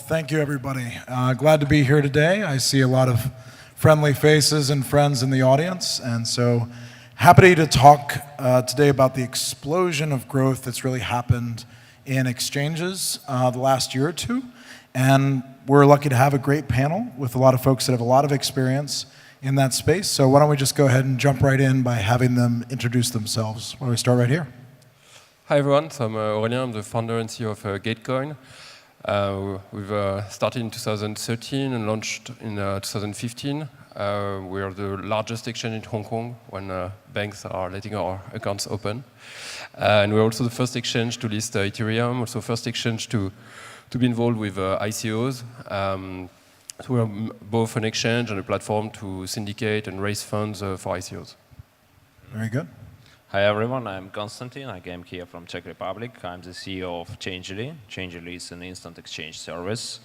thank you, everybody. Glad to be here today. I see a lot of friendly faces and friends in the audience, and so happy to talk today about the explosion of growth that's really happened in exchanges the last year or two. And we're lucky to have a great panel with a lot of folks that have a lot of experience in that space. So why don't we just go ahead and jump right in by having them introduce themselves. Why don't we start right here? Hi everyone, so I'm Aurelien, I'm the founder and CEO of Gatecoin. We've started in 2013 and launched in 2015. We are the largest exchange in Hong Kong when banks are letting our accounts open. And we're also the first exchange to list Ethereum, also first exchange to be involved with ICOs. So we're both an exchange and a platform to syndicate and raise funds for ICOs. Very good. Hi everyone, I'm Konstantin. I came here from Czech Republic. I'm the CEO of Changelly. Changelly is an instant exchange service.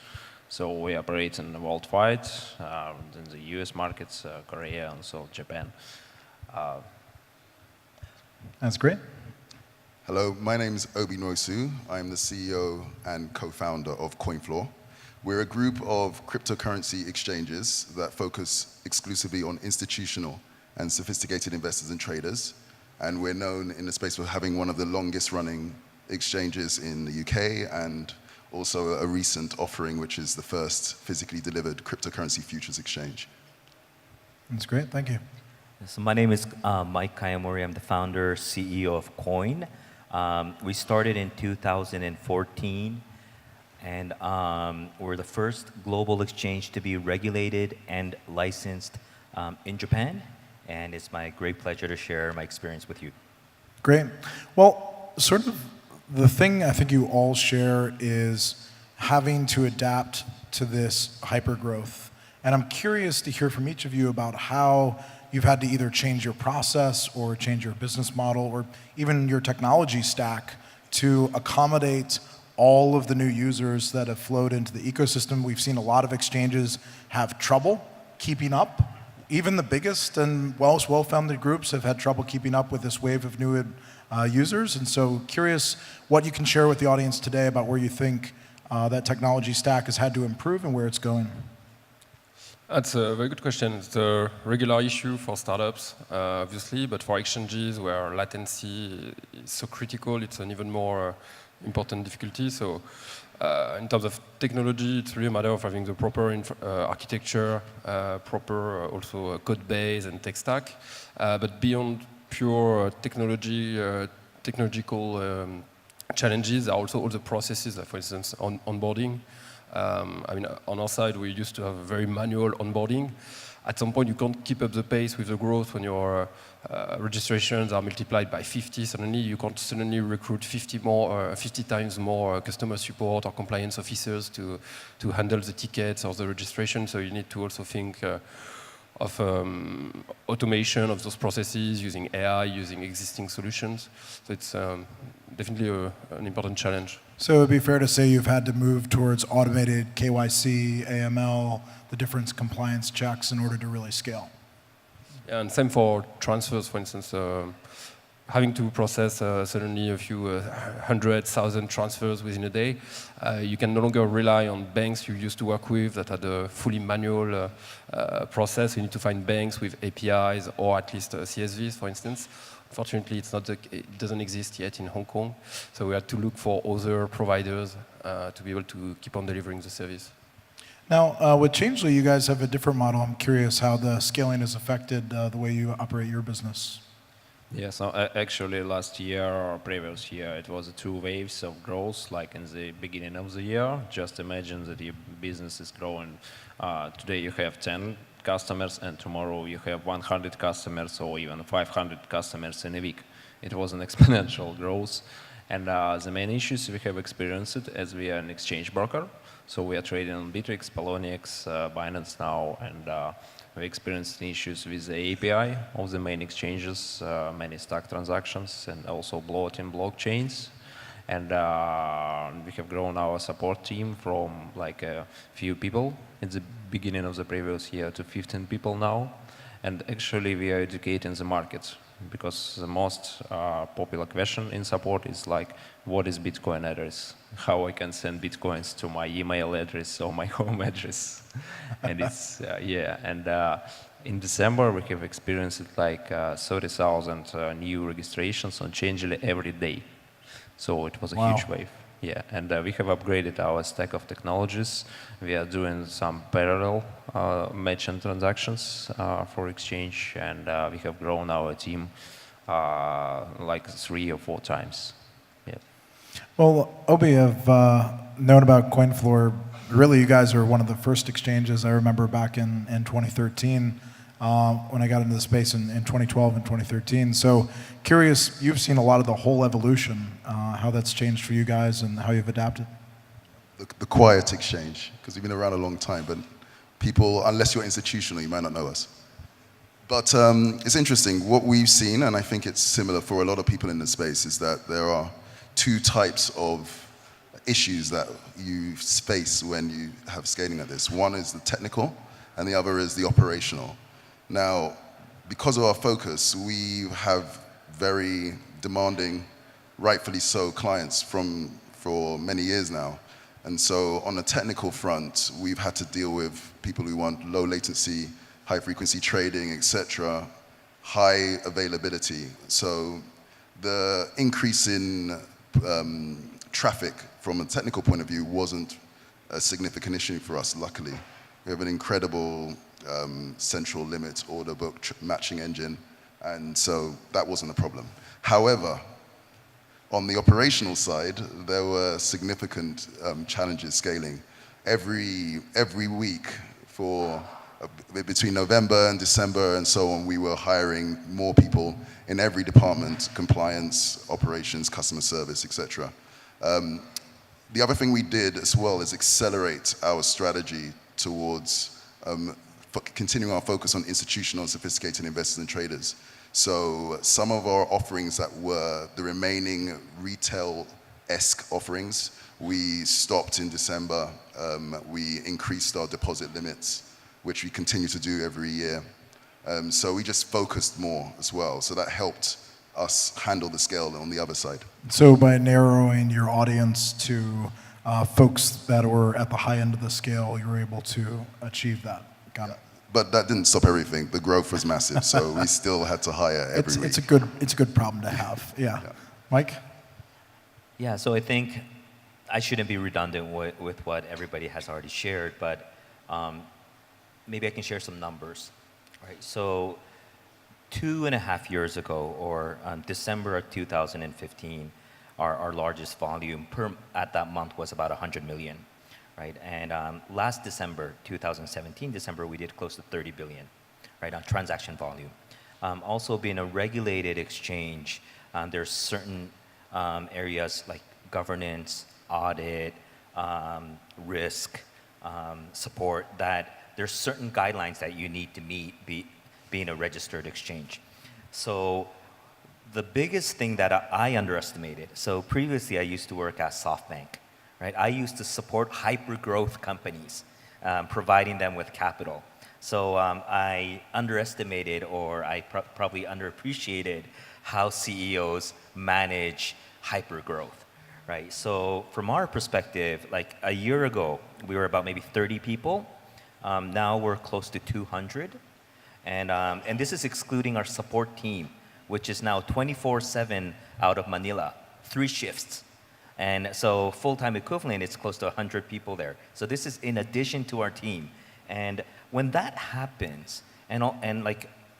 So we operate in worldwide, in the US markets, Korea, and also Japan. That's great. Hello, my name is Obi Nwosu. I'm the CEO and co-founder of Coinfloor. We're a group of cryptocurrency exchanges that focus exclusively on institutional and sophisticated investors and traders. And we're known in the space for having one of the longest running exchanges in the UK and also a recent offering, which is the first physically delivered cryptocurrency futures exchange. That's great, thank you. So my name is Mike Kayamori. I'm the founder, CEO of QUOINE. We started in 2014, and we're the first global exchange to be regulated and licensed in Japan. And it's my great pleasure to share my experience with you. Great. Well, sort of the thing I think you all share is having to adapt to this hypergrowth. And I'm curious to hear from each of you about how you've had to either change your process or change your business model or even your technology stack to accommodate all of the new users that have flowed into the ecosystem. We've seen a lot of exchanges have trouble keeping up. Even the biggest and most well-founded groups have had trouble keeping up with this wave of new users. And so curious what you can share with the audience today about where you think that technology stack has had to improve and where it's going. That's a very good question. It's a regular issue for startups, obviously, but for exchanges where latency is so critical, it's an even more important difficulty. So in terms of technology, it's really a matter of having the proper architecture, proper also code base and tech stack. But beyond pure technological challenges are also all the processes, for instance, onboarding. I mean, on our side, we used to have a very manual onboarding. At some point, you can't keep up the pace with the growth when your registrations are multiplied by 50. Suddenly, you can't suddenly recruit 50 times more customer support or compliance officers to handle the tickets or the registration. So you need to also think of automation of those processes using AI, using existing solutions. So it's definitely an important challenge. So it would be fair to say you've had to move towards automated KYC, AML, the different compliance checks in order to really scale. Yeah, and same for transfers, for instance. Having to process suddenly a few 100,000 transfers within a day, you can no longer rely on banks you used to work with that had a fully manual process. You need to find banks with APIs or at least CSVs, for instance. Unfortunately, it doesn't exist yet in Hong Kong, so we had to look for other providers to be able to keep on delivering the service. Now, with Changelly, you guys have a different model. I'm curious how the scaling has affected the way you operate your business. Yeah, so actually last year or previous year, it was 2 waves of growth, like in the beginning of the year. Just imagine that your business is growing. Today you have 10 customers, and tomorrow you have 100 customers or even 500 customers in a week. It was an exponential growth. And the main issues we have experienced as we are an exchange broker. So we are trading on Bittrex, Poloniex, Binance now, and we experienced issues with the API of the main exchanges, many stock transactions, and also bloating blockchains. And we have grown our support team from like a few people at the beginning of the previous year to 15 people now. And actually we are educating the market. because the most popular question in support is like, what is Bitcoin address? How I can send Bitcoins to my email address or my home address? And it's, yeah, and in December we have experienced like 30,000 new registrations on Changelly every day. So it was a huge wave. Yeah, and we have upgraded our stack of technologies. We are doing some parallel merchant transactions for exchange, and we have grown our team like 3 or 4 times. Yeah. Well, Obi, I've known about Coinfloor. Really, you guys are one of the first exchanges I remember back in 2013 when I got into the space in 2012 and 2013. So curious, you've seen a lot of the whole evolution, how that's changed for you guys and how you've adapted. The quiet exchange, because we've been around a long time, but people, unless you're institutional, you might not know us. But it's interesting, what we've seen, and I think it's similar for a lot of people in the space, is that there are 2 types of issues that you face when you have scaling like this. One is the technical, and the other is the operational. Now, because of our focus, we have very demanding, rightfully so, clients for many years now. And so on the technical front, we've had to deal with people who want low latency, high frequency trading, etc., high availability. So the increase in traffic from a technical point of view wasn't a significant issue for us, luckily. We have an incredible central limit order book matching engine, and so that wasn't a problem. However, on the operational side, there were significant challenges scaling. Every week for between November and December and so on, we were hiring more people in every department: compliance, operations, customer service, etc. The other thing we did as well is accelerate our strategy towards continuing our focus on institutional and sophisticated investors and traders. So some of our offerings that were the remaining retail-esque offerings, we stopped in December. We increased our deposit limits, which we continue to do every year. So we just focused more as well. So that helped us handle the scale on the other side. So by narrowing your audience to folks that were at the high end of the scale, you were able to achieve that. Got it. But that didn't stop everything. The growth was massive, so we still had to hire every week. It's a good problem to have. Yeah. Mike? Yeah, so I think I shouldn't be redundant with what everybody has already shared, but maybe I can share some numbers. Right. So 2.5 years ago, or December of 2015, our largest volume at that month was about 100 million. Right, and last December, 2017, December, we did close to 30 billion, right, on transaction volume. Also being a regulated exchange, there's certain areas like governance, audit, risk, support, that there's certain guidelines that you need to meet being a registered exchange. So the biggest thing that I underestimated, so previously I used to work at SoftBank. Right? I used to support hyper-growth companies, providing them with capital. So I underestimated, or I probably underappreciated how CEOs manage hyper-growth, right? So from our perspective, like a year ago, we were about maybe 30 people. Now we're close to 200. And this is excluding our support team, which is now 24/7 out of Manila, 3 shifts. And so full-time equivalent, it's close to 100 people there. So this is in addition to our team. And when that happens,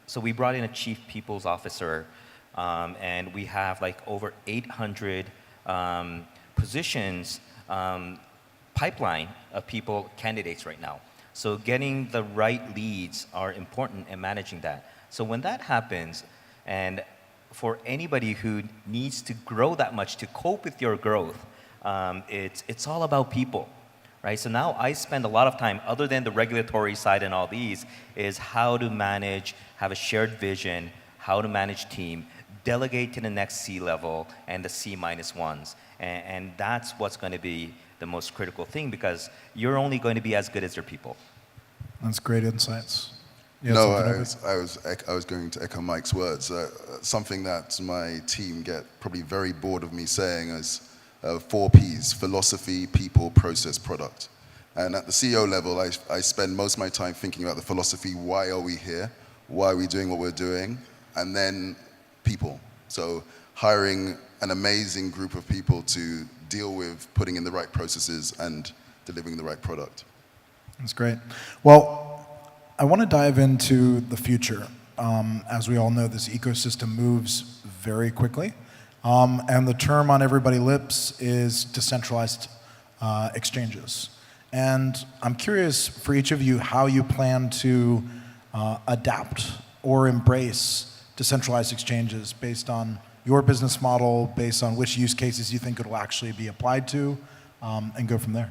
so we brought in a chief people's officer, and we have like over 800 positions, pipeline of people, candidates right now. So getting the right leads are important in managing that. So when that happens, and for anybody who needs to grow that much to cope with your growth, it's all about people, right? So now I spend a lot of time, other than the regulatory side and all these, is how to manage, have a shared vision, how to manage team, delegate to the next C level and the C-1s. And that's what's going to be the most critical thing, because you're only going to be as good as your people. That's great insights. You had No, something, Obi? I was going to echo Mike's words. Something that my team get probably very bored of me saying is 4 Ps: philosophy, people, process, product. And at the CEO level, I spend most of my time thinking about the philosophy: why are we here? Why are we doing what we're doing? And then people. So hiring an amazing group of people to deal with putting in the right processes and delivering the right product. That's great. Well, I want to dive into the future. As we all know, this ecosystem moves very quickly. And the term on everybody's lips is decentralized exchanges. And I'm curious for each of you how you plan to adapt or embrace decentralized exchanges based on your business model, based on which use cases you think it will actually be applied to, and go from there.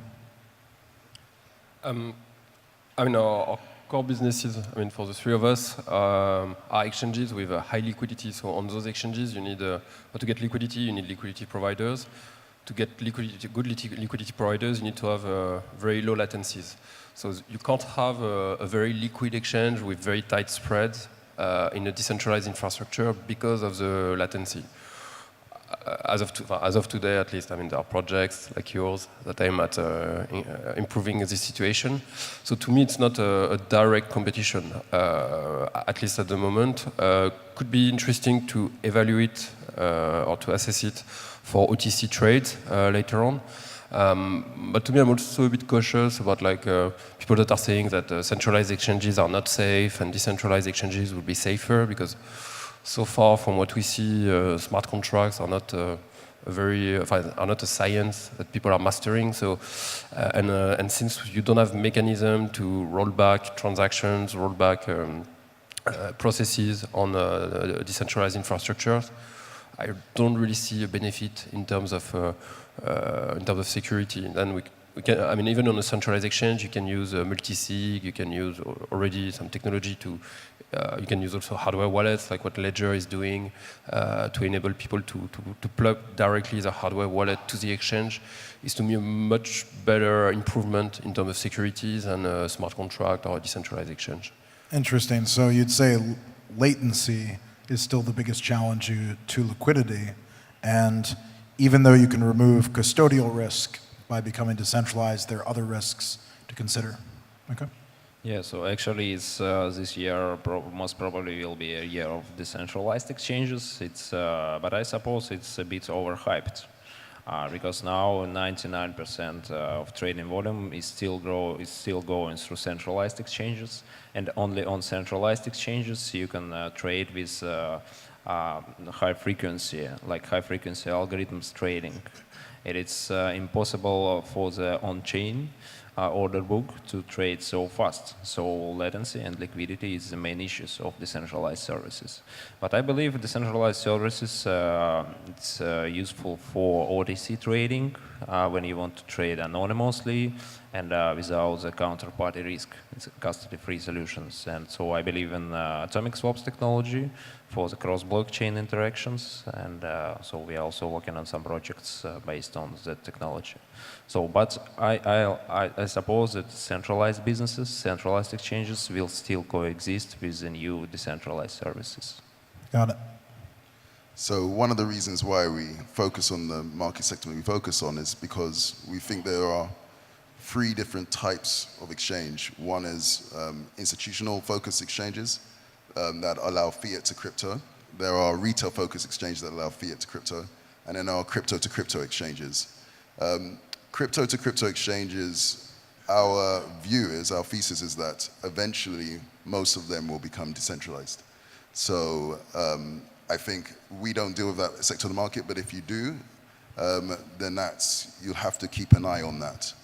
I mean, our core businesses, I mean, for the 3 of us, are exchanges with high liquidity. So on those exchanges, you need, to get liquidity, you need liquidity providers. To get good liquidity providers, you need to have very low latencies. So you can't have a very liquid exchange with very tight spreads in a decentralized infrastructure because of the latency. As of today, at least, I mean, there are projects like yours that aim at improving this situation. So to me, it's not a direct competition, at least at the moment. Could be interesting to evaluate or to assess it for OTC trades later on. But to me, I'm also a bit cautious about people that are saying that centralized exchanges are not safe and decentralized exchanges will be safer, because so far, from what we see, smart contracts are not are not a science that people are mastering. So, and since you don't have mechanism to roll back transactions, roll back processes on decentralized infrastructures, I don't really see a benefit in terms of security. And then we can, I mean, even on a centralized exchange, you can use multi-sig, you can use already some technology to. You can use also hardware wallets, like what Ledger is doing, to enable people to plug directly the hardware wallet to the exchange. Is to me a much better improvement in terms of security than a smart contract or a decentralized exchange. Interesting. So you'd say latency is still the biggest challenge to liquidity, and even though you can remove custodial risk by becoming decentralized, there are other risks to consider. Okay. Yeah, so actually it's, this year most probably will be a year of decentralized exchanges. But I suppose it's a bit overhyped because now 99% of trading volume is still going through centralized exchanges, and only on centralized exchanges you can trade with high frequency algorithms trading. It's impossible for the on-chain order book to trade so fast. So latency and liquidity is the main issues of decentralized services. But I believe decentralized services it's useful for OTC trading when you want to trade anonymously and without the counterparty risk. It's custody-free solutions. And so I believe in atomic swaps technology for the cross-blockchain interactions. And so we are also working on some projects based on that technology. So, but I suppose that centralized businesses, centralized exchanges will still coexist with the new decentralized services. Got it. So one of the reasons why we focus on the market sector we focus on is because we think there are 3 different types of exchange. One is institutional focused exchanges that allow fiat to crypto. There are retail focused exchanges that allow fiat to crypto. And then there are crypto to crypto exchanges. Crypto to crypto exchanges, our thesis is that eventually most of them will become decentralized. So I think we don't deal with that sector of the market, but if you do, then you'll have to keep an eye on that.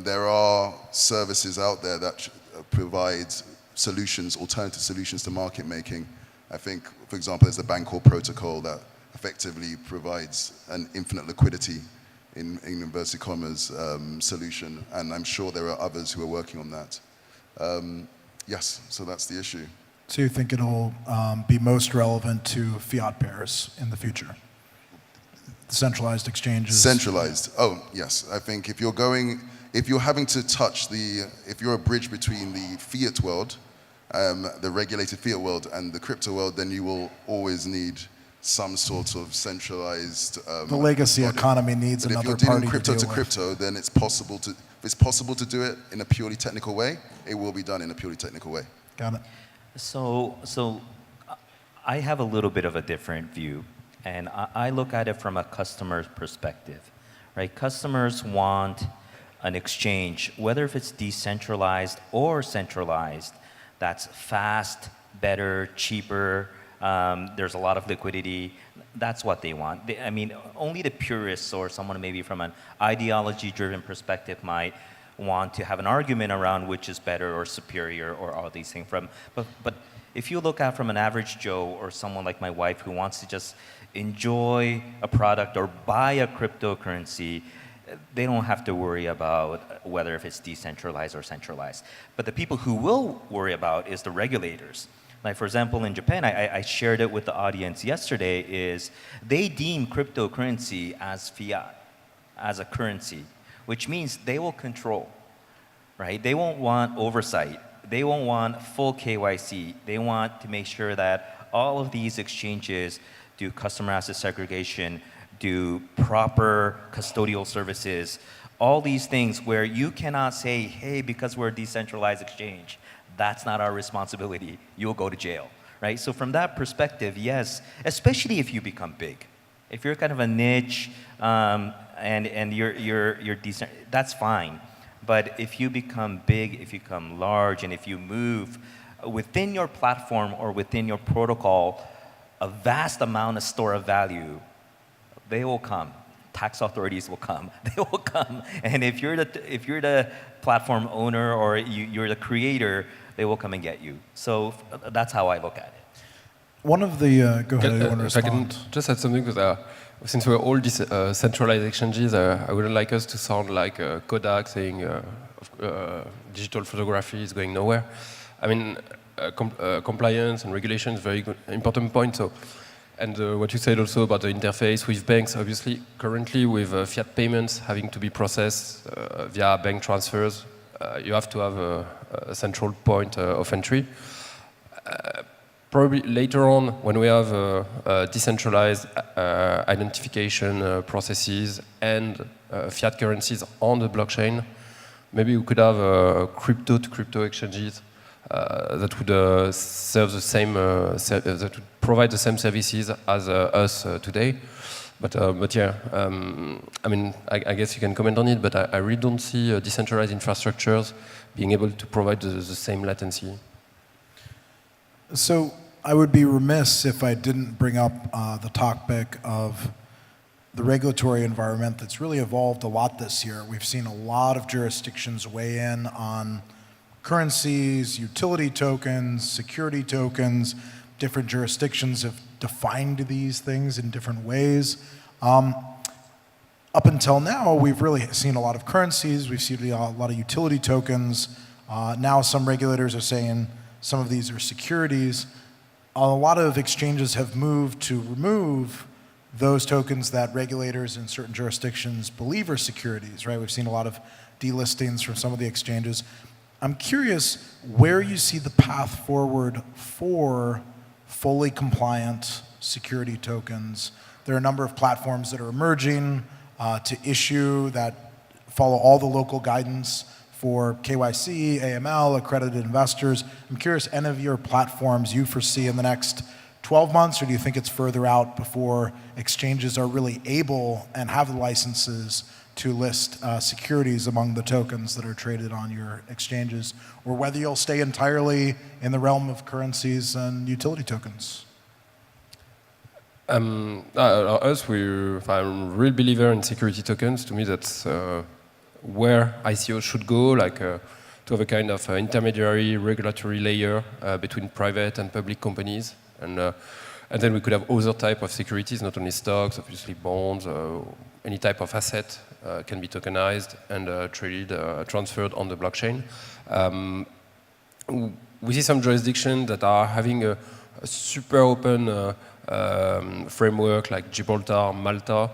There are services out there that provide solutions, alternative solutions to market making. I think, for example, there's the Bancor protocol that effectively provides an infinite liquidity in inverted commas solution, and I'm sure there are others who are working on that. Yes, so that's the issue. So you think it'll be most relevant to fiat pairs in the future? Centralized exchanges? Centralized, oh yes. I think if you're having to touch if you're a bridge between the fiat world the regulated fiat world and the crypto world, then you will always need some sort of centralized. The legacy body. economy needs But another if you're party dealing crypto to to deal crypto, then it's possible to. If it's possible to do it in a purely technical way, it will be done in a purely technical way. Got it. So I have a little bit of a different view, and I look at it from a customer's perspective, right? Customers want an exchange, whether if it's decentralized or centralized, that's fast, better, cheaper, there's a lot of liquidity. That's what they want. I mean, only the purists or someone maybe from an ideology-driven perspective might want to have an argument around which is better or superior or all these things. But if you look at from an average Joe or someone like my wife who wants to just enjoy a product or buy a cryptocurrency, they don't have to worry about whether if it's decentralized or centralized. But the people who will worry about is the regulators. Like for example, in Japan, I shared it with the audience yesterday, is they deem cryptocurrency as fiat, as a currency, which means they will control, right? They won't want oversight. They won't want full KYC. They want to make sure that all of these exchanges do customer asset segregation, do proper custodial services, all these things where you cannot say, hey, because we're a decentralized exchange, that's not our responsibility, you'll go to jail, right? So from that perspective, yes, especially if you become big. If you're kind of a niche and you're decent, that's fine. But if you become big, if you become large, and if you move within your platform or within your protocol, a vast amount of store of value, they will come. Tax authorities will come. They will come. And if you're the platform owner or you're the creator, they will come and get you. So that's how I look at it. One of the, go ahead, I want to If I can respond. just add something, because since we're all these centralized exchanges, I wouldn't like us to sound like Kodak saying digital photography is going nowhere. I mean, compliance and regulation is a very good, important point. So, and what you said also about the interface with banks, obviously, currently with fiat payments having to be processed via bank transfers, you have to have a central point of entry. Probably later on, when we have decentralized identification processes and fiat currencies on the blockchain, maybe we could have crypto-to-crypto exchanges that would serve the same, that would provide the same services as us today. But yeah, I mean, I guess you can comment on it, but I really don't see decentralized infrastructures being able to provide the same latency. So I would be remiss if I didn't bring up the topic of the regulatory environment that's really evolved a lot this year. We've seen a lot of jurisdictions weigh in on currencies, utility tokens, security tokens. Different jurisdictions have defined these things in different ways. Up until now, we've really seen a lot of currencies, we've seen a lot of utility tokens. Now some regulators are saying some of these are securities. A lot of exchanges have moved to remove those tokens that regulators in certain jurisdictions believe are securities, right? We've seen a lot of delistings from some of the exchanges. I'm curious where you see the path forward for fully compliant security tokens. There are a number of platforms that are emerging to issue that follow all the local guidance for KYC, AML, accredited investors. I'm curious, any of your platforms you foresee in the next 12 months, or do you think it's further out before exchanges are really able and have the licenses to list securities among the tokens that are traded on your exchanges, or whether you'll stay entirely in the realm of currencies and utility tokens? I'm a real believer in security tokens. To me, that's where ICO should go, like to have a kind of intermediary regulatory layer between private and public companies. And then we could have other type of securities, not only stocks, obviously bonds, any type of asset can be tokenized and traded, transferred on the blockchain. We see some jurisdictions that are having a super open framework like Gibraltar, Malta.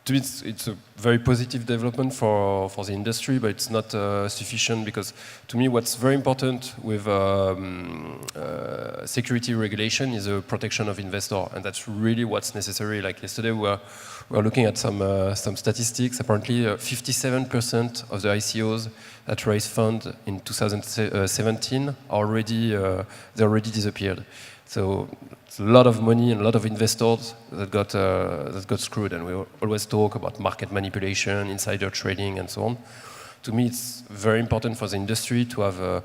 to me, it's a very positive development for the industry, but it's not sufficient because, to me, what's very important with security regulation is the protection of investor, and that's really what's necessary. Like yesterday, we were looking at some statistics. Apparently, 57% of the ICOs that raised funds in 2017 already disappeared. So it's a lot of money and a lot of investors that got screwed. And we always talk about market manipulation, insider trading, and so on. To me, it's very important for the industry to have a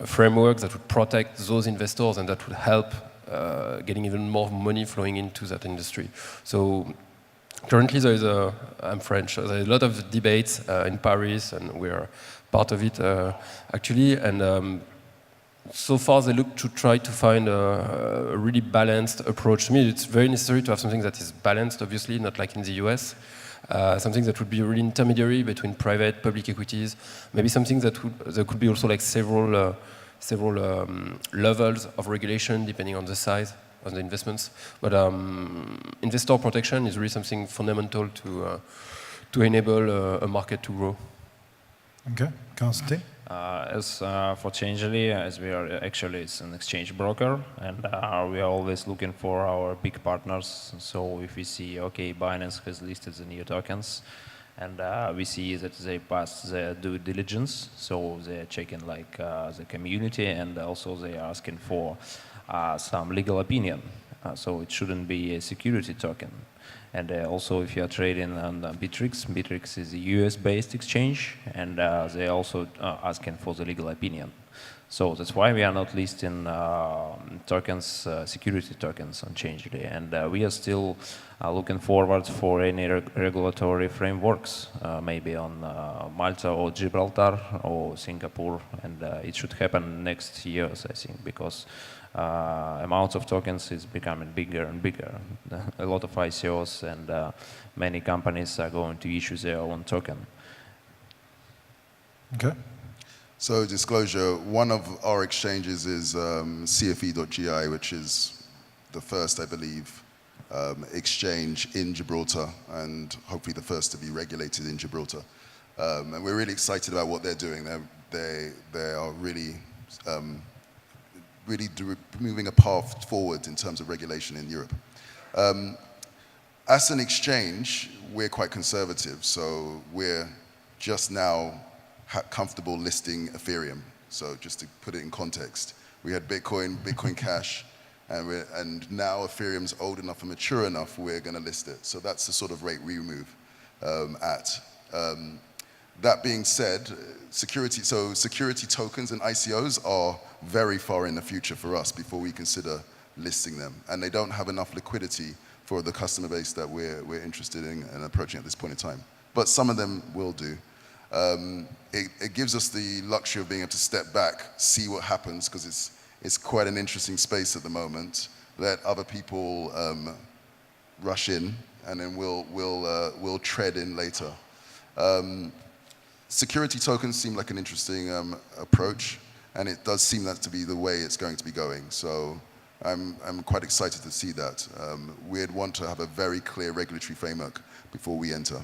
framework that would protect those investors and that would help getting even more money flowing into that industry. So currently, I'm French, so there's a lot of debates in Paris, and we're part of it actually. And so far, they look to try to find a really balanced approach. To me, it's very necessary to have something that is balanced, obviously, not like in the US. Something that would be a really intermediary between private, public equities. Maybe something that there could be also like several levels of regulation depending on the size of the investments. But investor protection is really something fundamental to enable a market to grow. Okay, Konstantin? As for Changelly, as we are actually it's an exchange broker, and we are always looking for our big partners. So if we see, okay, Binance has listed the new tokens, and we see that they passed their due diligence, so they're checking like the community, and also they are asking for some legal opinion. So it shouldn't be a security token. And also, if you are trading on Bittrex is a US-based exchange, and they're also asking for the legal opinion. So that's why we are not listing tokens, security tokens on Changelly. And we are still looking forward for any regulatory frameworks, maybe on Malta or Gibraltar or Singapore. And it should happen next years, I think, because amounts of tokens is becoming bigger and bigger. A lot of ICOs and many companies are going to issue their own token. Okay. So disclosure, one of our exchanges is CFE.GI, which is the first, I believe, exchange in Gibraltar, and hopefully the first to be regulated in Gibraltar. And we're really excited about what they're doing. They are really moving a path forward in terms of regulation in Europe. As an exchange, we're quite conservative, so we're just now comfortable listing Ethereum. So just to put it in context, we had Bitcoin Cash, and now Ethereum's old enough and mature enough, we're going to list it. So that's the sort of rate we move at. That being said, security tokens and ICOs are very far in the future for us before we consider listing them. And they don't have enough liquidity for the customer base that we're interested in and approaching at this point in time. But some of them will do. It gives us the luxury of being able to step back, see what happens, because it's quite an interesting space at the moment. Let other people rush in, and then we'll tread in later. Security tokens seem like an interesting approach, and it does seem that to be the way it's going to be going. So I'm quite excited to see that. We'd want to have a very clear regulatory framework before we enter.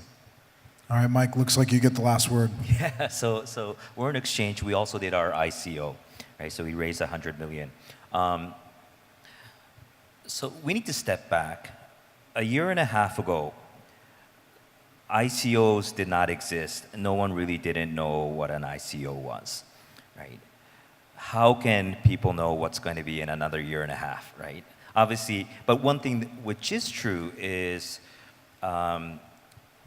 All right, Mike, looks like you get the last word. Yeah, so we're an exchange. We also did our ICO, right? So we raised 100 million. So we need to step back. A year and a half ago, ICOs did not exist. No one really didn't know what an ICO was, right? How can people know what's going to be in another year and a half, right? Obviously, but one thing which is true is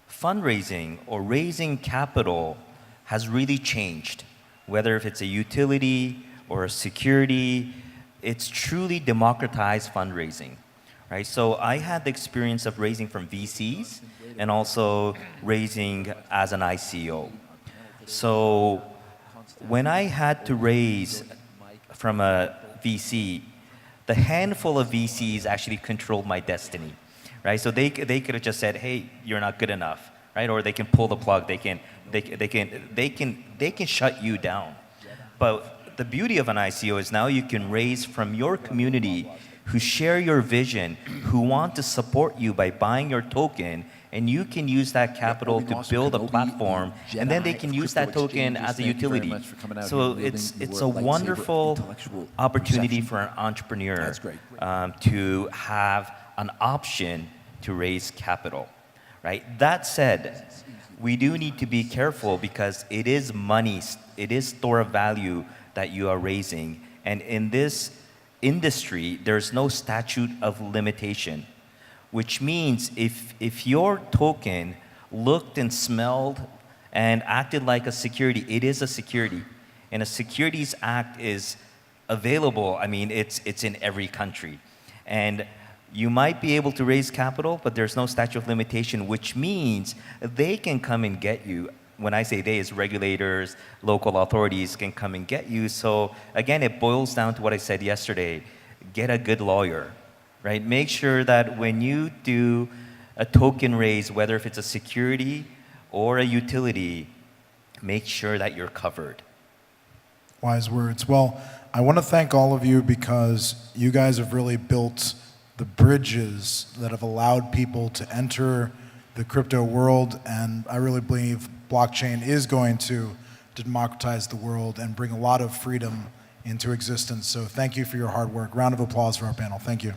fundraising or raising capital has really changed. Whether if it's a utility or a security, it's truly democratized fundraising, right? So I had the experience of raising from VCs and also raising as an ICO. So when I had to raise from a VC, the handful of VCs actually controlled my destiny, right? So they could have just said, "Hey, you're not good enough," right? Or they can pull the plug. They can shut you down. But the beauty of an ICO is now you can raise from your community who share your vision, who want to support you by buying your token And you can use that capital Obi to Nwosu, build a Obi, platform, and then they Jedi can of use that crypto token exchanges. as a Thank you very utility. much for coming out So and it's wielding a your lightsaber wonderful intellectual opportunity perception. for an entrepreneur That's great. to have an option to raise capital, right? That said, we do need to be careful because it is money, it is store of value that you are raising. And in this industry, there's no statute of limitation, which means if your token looked and smelled and acted like a security, it is a security. And a Securities Act is available. I mean, it's in every country. And you might be able to raise capital, but there's no statute of limitation, which means they can come and get you. When I say they, it's regulators, local authorities can come and get you. So again, it boils down to what I said yesterday. Get a good lawyer, right? Make sure that when you do a token raise, whether if it's a security or a utility, make sure that you're covered. Wise words. Well, I want to thank all of you because you guys have really built the bridges that have allowed people to enter the crypto world, and I really believe blockchain is going to democratize the world and bring a lot of freedom into existence. So thank you for your hard work. Round of applause for our panel. Thank you.